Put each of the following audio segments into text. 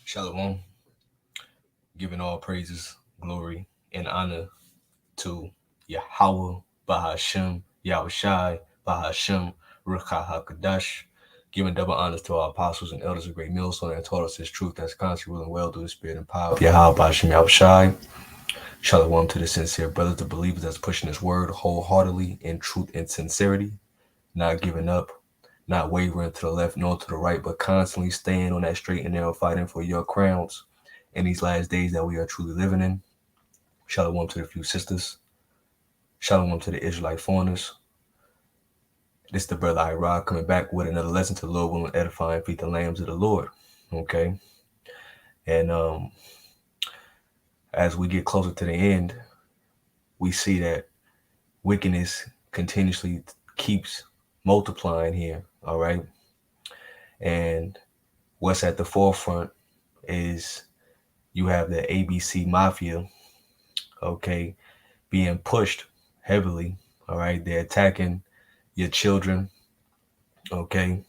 Shalom, giving all praises, glory, and honor to Yahweh, Bahashem, Yahushai, Bahashem, Ruach HaKodesh, giving double honors to our apostles and elders of great millstone that taught us his truth that's constantly ruling well through the spirit and power of Yahweh, Bahashem, Yahushai. Shalom to the sincere brothers, the believers that's pushing his word wholeheartedly in truth and sincerity, not giving up, not wavering to the left nor to the right, but constantly staying on that straight and narrow, fighting for your crowns in these last days that we are truly living in. Shalom to the few sisters. Shalom to the Israelite foreigners. This is the brother Ira coming back with another lesson to the Lord willing, edifying, feed the lambs of the Lord. Okay. And as we get closer to the end, we see that wickedness continuously keeps multiplying here. All right. And what's at the forefront is you have the ABC Mafia, okay, being pushed heavily. All right. They're attacking your children. Okay.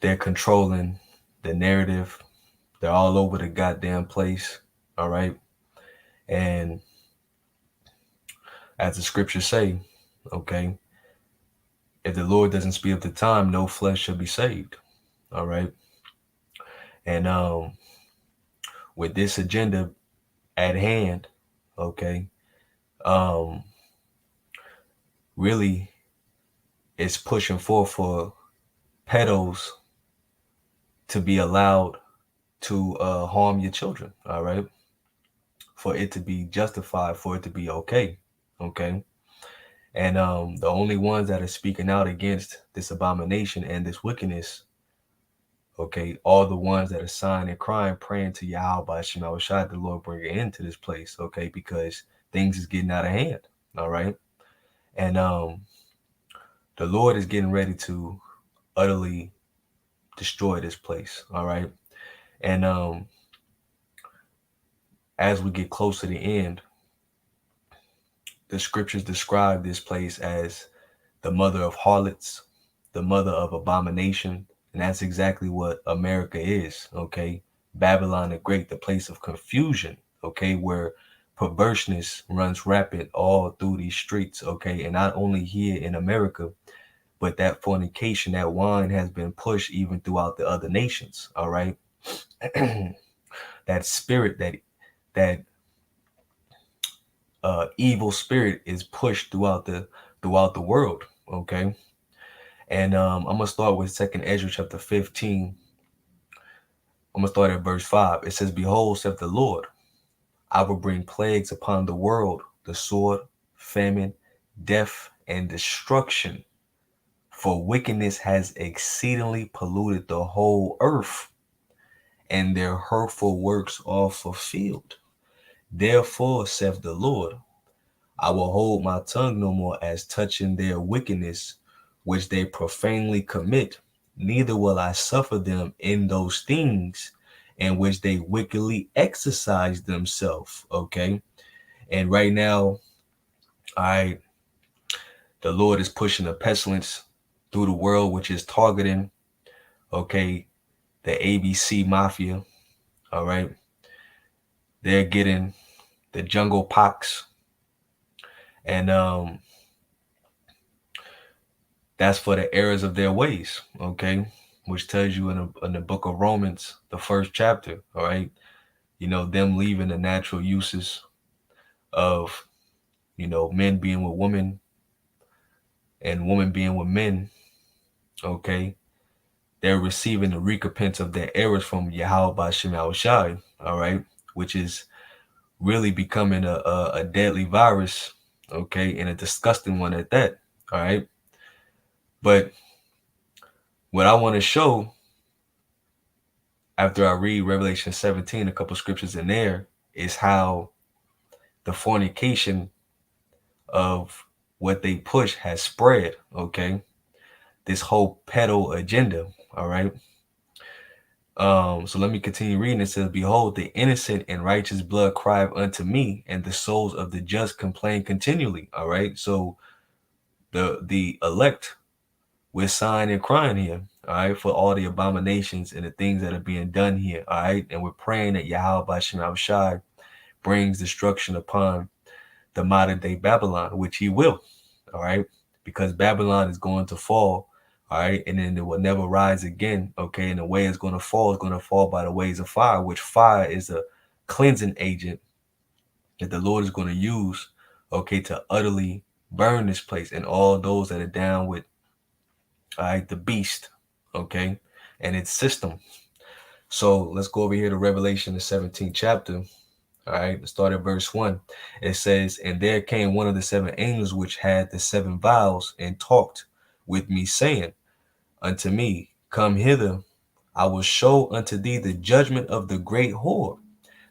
They're controlling the narrative. They're all over the goddamn place. All right. And as the scriptures say, okay, if the Lord doesn't speed up the time, no flesh shall be saved. All right. And with this agenda at hand, okay, really it's pushing forth for pedos to be allowed to harm your children. All right. For it to be justified, for it to be okay. Okay. And the only ones that are speaking out against this abomination and this wickedness, okay, all the ones that are sighing and crying, praying to Yahweh by Shema Shai, the Lord bring it into this place, okay, because things is getting out of hand. All right. And the Lord is getting ready to utterly destroy this place. All right. And as we get close to the end, the scriptures describe this place as the mother of harlots, the mother of abomination. And that's exactly what America is, okay? Babylon the Great, the place of confusion, okay, where perverseness runs rapid all through these streets, okay? And not only here in America, but that fornication, that wine has been pushed even throughout the other nations, all right? That spirit, that evil spirit is pushed throughout the world, okay? And I'm gonna start with 2nd Ezra chapter 15. I'm gonna start at verse 5. It says, "Behold, saith the Lord, I will bring plagues upon the world, the sword, famine, death, and destruction. For wickedness has exceedingly polluted the whole earth, and their hurtful works are fulfilled. Therefore, saith the Lord, I will hold my tongue no more as touching their wickedness, which they profanely commit, neither will I suffer them in those things in which they wickedly exercise themselves." Okay. And right now, the Lord is pushing a pestilence through the world, which is targeting, okay, the ABC Mafia. All right. They're getting the jungle pox. And that's for the errors of their ways, okay, which tells you in the book of Romans, the 1st chapter, all right, you know, them leaving the natural uses of, you know, men being with women and women being with men, okay, they're receiving the recompense of their errors from Yahweh by Shema Shai, all right, which is really becoming a deadly virus, okay, and a disgusting one at that, all right. But what I want to show after I read Revelation 17, a couple scriptures in there, is how the fornication of what they push has spread, okay? This whole pedo agenda, all right? So let me continue reading. It says, "Behold, the innocent and righteous blood crieth unto me, and the souls of the just complain continually." All right. So the elect, we're sighing and crying here. all right, for all the abominations and the things that are being done here, all right? And we're praying that Yahweh Bashem Abishai brings destruction upon the modern day Babylon, which he will, all right? Because Babylon is going to fall, all right? And then it will never rise again, okay? And the way it's going to fall by the ways of fire, which fire is a cleansing agent that the Lord is going to use, okay, to utterly burn this place and all those that are down with, all right, the beast, okay, and its system. So let's go over here to Revelation, the 17th chapter. All right, let's start at verse 1. It says, "And there came one of the seven angels which had the seven vials, and talked with me, saying unto me, Come hither, I will show unto thee the judgment of the great whore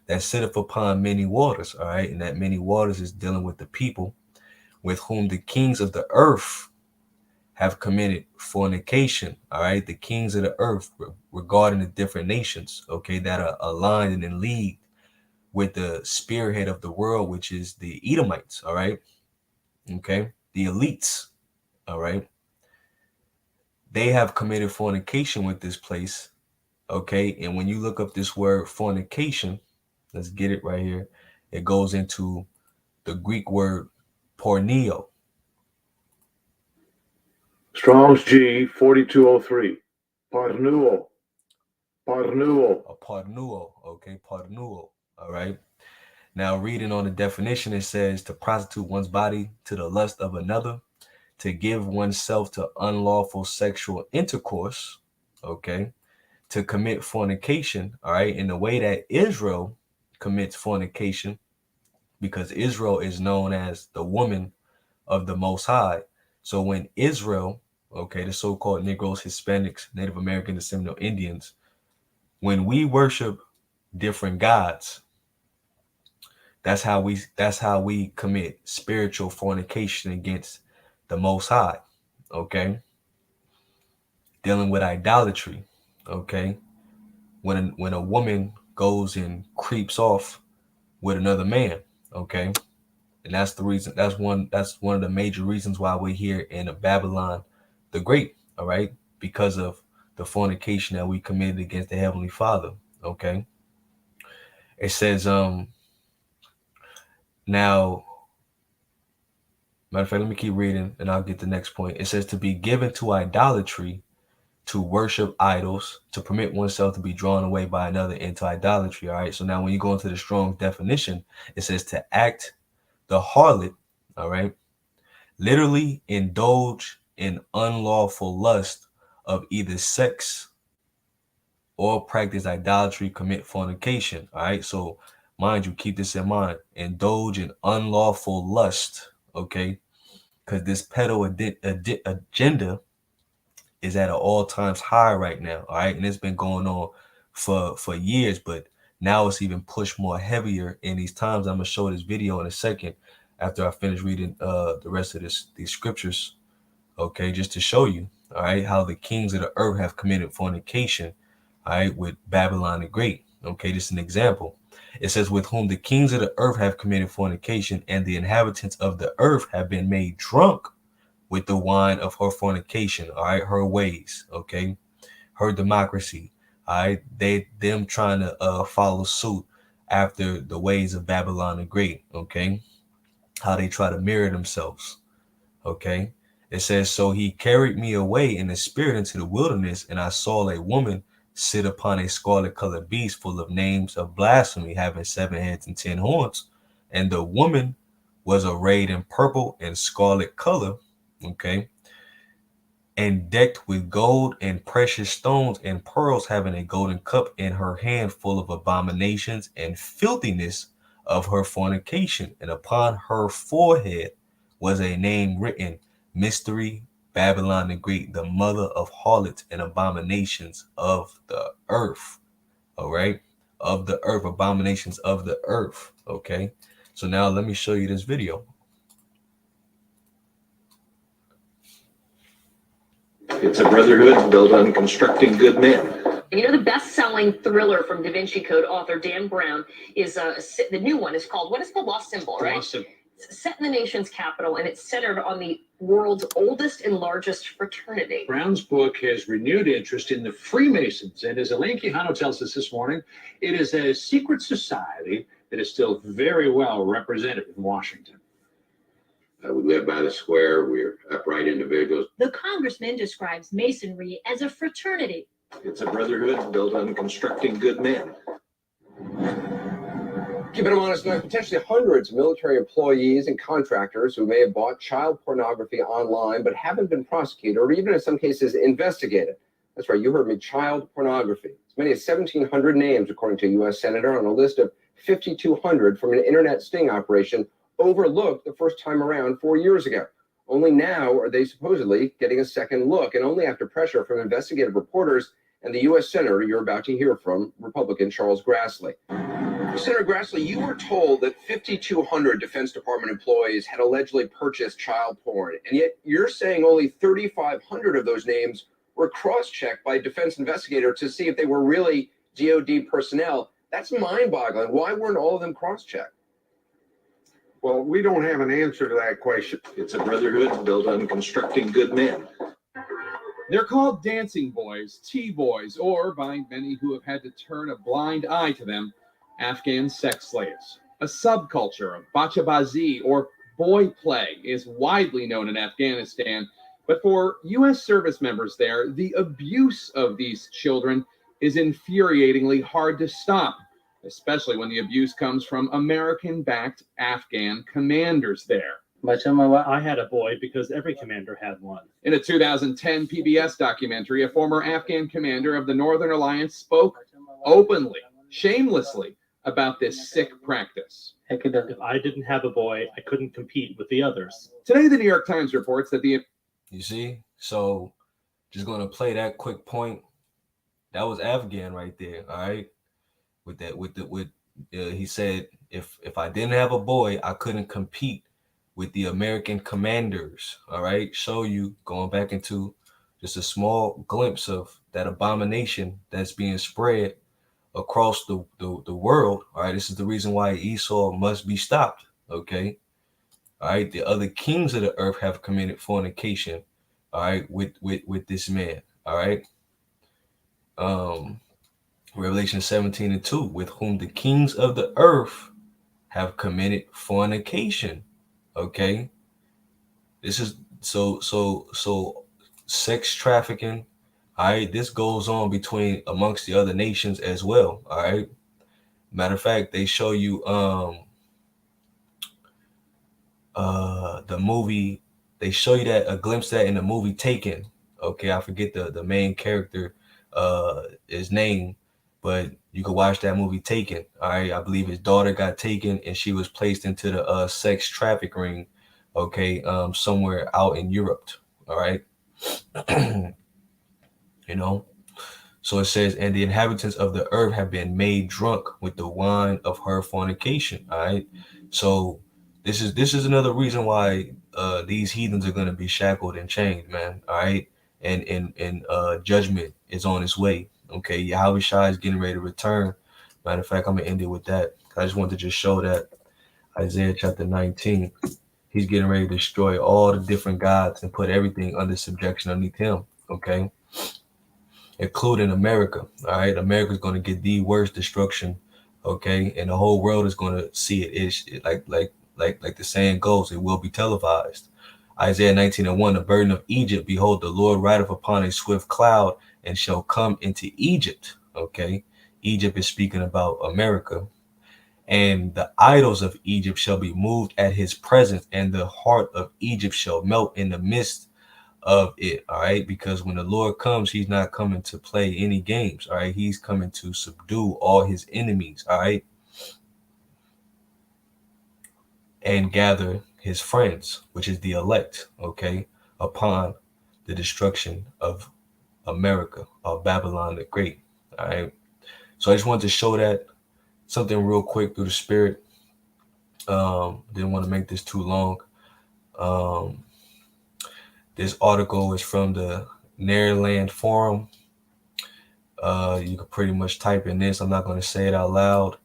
that sitteth upon many waters." All right, and that many waters is dealing with the people with whom the kings of the earth have committed fornication. All right, the kings of the earth regarding the different nations, okay, that are aligned and in league with the spearhead of the world, which is the Edomites. All right, okay, the elites. All right, they have committed fornication with this place. Okay, and when you look up this word fornication, let's get it right here. It goes into the Greek word porneo. Strong's G 4203. Parnuo. Parnuo. A parnuo, okay, parnuo. All right. Now, reading on the definition, it says to prostitute one's body to the lust of another, to give oneself to unlawful sexual intercourse, okay, to commit fornication, all right, in the way that Israel commits fornication, because Israel is known as the woman of the Most High. So when Israel, okay, the so-called Negroes, Hispanics, Native American, the Seminole Indians, when we worship different gods, that's how we commit spiritual fornication against the Most High, okay? Dealing with idolatry, okay? When a woman goes and creeps off with another man, okay? And that's the reason. That's one of the major reasons why we're here in Babylon the Great, all right? Because of the fornication that we committed against the Heavenly Father, okay? It says, now, matter of fact, let me keep reading and I'll get the next point. It says to be given to idolatry, to worship idols, to permit oneself to be drawn away by another into idolatry, all right? So now when you go into the strong definition, it says to act the harlot, all right? Literally indulge in unlawful lust of either sex or practice idolatry, commit fornication. All right. So mind you, keep this in mind. Indulge in unlawful lust. Okay. Because this pedo agenda is at an all-times high right now. All right. And it's been going on for years, but now it's even pushed more heavier in these times. I'm gonna show this video in a second after I finish reading the rest of these scriptures. Okay, just to show you, all right, how the kings of the earth have committed fornication, all right, with Babylon the Great. Okay, just an example. It says, with whom the kings of the earth have committed fornication, and the inhabitants of the earth have been made drunk with the wine of her fornication, all right, her ways, okay, her democracy, all right, them trying to follow suit after the ways of Babylon the Great, okay, how they try to mirror themselves. Okay. It says, so he carried me away in the spirit into the wilderness, and I saw a woman sit upon a scarlet colored beast full of names of blasphemy, having 7 heads and 10 horns. And the woman was arrayed in purple and scarlet color, okay, and decked with gold and precious stones and pearls, having a golden cup in her hand full of abominations and filthiness of her fornication. And upon her forehead was a name written, Mystery, Babylon the Great, the mother of harlots and abominations of the earth. All right. Of the earth, abominations of the earth. Okay. So now let me show you this video. It's a brotherhood built on constructing good men. You know, the best-selling thriller from Da Vinci Code author Dan Brown is the new one is called, what is it called? Lost Symbol, right? Lost Symbol. It's set in the nation's capital, and it's centered on the world's oldest and largest fraternity. Brown's book has renewed interest in the Freemasons, and as Elaine Quijano tells us this morning, it is a secret society that is still very well represented in Washington. We live by the square. We're upright individuals. The congressman describes Masonry as a fraternity. It's a brotherhood built on constructing good men. Keeping them honest, now potentially hundreds of military employees and contractors who may have bought child pornography online but haven't been prosecuted or even in some cases investigated. That's right, you heard me, child pornography. As many as 1,700 names, according to a U.S. Senator, on a list of 5,200 from an internet sting operation overlooked the first time around 4 years ago. Only now are they supposedly getting a second look, and only after pressure from investigative reporters and the U.S. Senator you're about to hear from, Republican Charles Grassley. Senator Grassley, you were told that 5,200 Defense Department employees had allegedly purchased child porn, and yet you're saying only 3,500 of those names were cross-checked by a defense investigator to see if they were really DoD personnel. That's mind-boggling. Why weren't all of them cross-checked? Well, we don't have an answer to that question. It's a brotherhood built on constructing good men. They're called dancing boys, T-boys, or by many who have had to turn a blind eye to them, Afghan sex slaves. A subculture of bachabazi or boy play is widely known in Afghanistan, but for U.S. service members there, the abuse of these children is infuriatingly hard to stop, especially when the abuse comes from American-backed Afghan commanders there. I had a boy because every commander had one. In a 2010 PBS documentary, a former Afghan commander of the Northern Alliance spoke openly, shamelessly, about this sick practice. If I didn't have a boy, I couldn't compete with the others. Today, the New York Times reports that the... You see? So, just going to play that quick point. That was Afghan right there, all right? He said, if I didn't have a boy, I couldn't compete with the American commanders, all right? Show you, going back into just a small glimpse of that abomination that's being spread across the world, all right? This is the reason why Esau must be stopped, okay? All right, the other kings of the earth have committed fornication, all right, with this man, all right? Revelation 17:2, with whom the kings of the earth have committed fornication, okay? This is so sex trafficking, all right? This goes on amongst the other nations as well, all right? Matter of fact, they show you the movie, they show you that a glimpse of that in the movie Taken. Okay, I forget the main character his name, but you can watch that movie Taken. All right, I believe his daughter got taken and she was placed into the sex traffic ring, okay, somewhere out in Europe. All right. You know, so it says, and the inhabitants of the earth have been made drunk with the wine of her fornication. All right, so this is another reason why these heathens are going to be shackled and chained, man. All right, and judgment is on its way. Okay, Yahweh Shai is getting ready to return. Matter of fact, I'm gonna end it with that. I just wanted to just show that Isaiah chapter 19, he's getting ready to destroy all the different gods and put everything under subjection underneath him. Okay, including America. All right, America's going to get the worst destruction. Okay, and the whole world is going to see it. Like the saying goes, it will be televised. Isaiah 19:1, the burden of Egypt, behold, the Lord rideth upon a swift cloud and shall come into Egypt. Okay, Egypt is speaking about America. And the idols of Egypt shall be moved at his presence, and the heart of Egypt shall melt in the midst of it. All right, because when the Lord comes, he's not coming to play any games. All right, he's coming to subdue all his enemies. All right, and gather his friends, which is the elect, okay, upon the destruction of America, of Babylon the Great. All right, so I just wanted to show that something real quick through the spirit. Didn't want to make this too long. This article is from the Nearland Forum. You can pretty much type in this. I'm not going to say it out loud,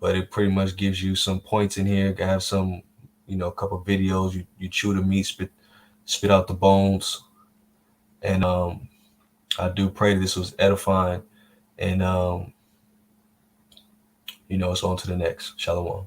but it pretty much gives you some points in here. You can have some, a couple videos. You chew the meat, spit spit out the bones. And I do pray this was edifying. And, it's on to the next. Shalom.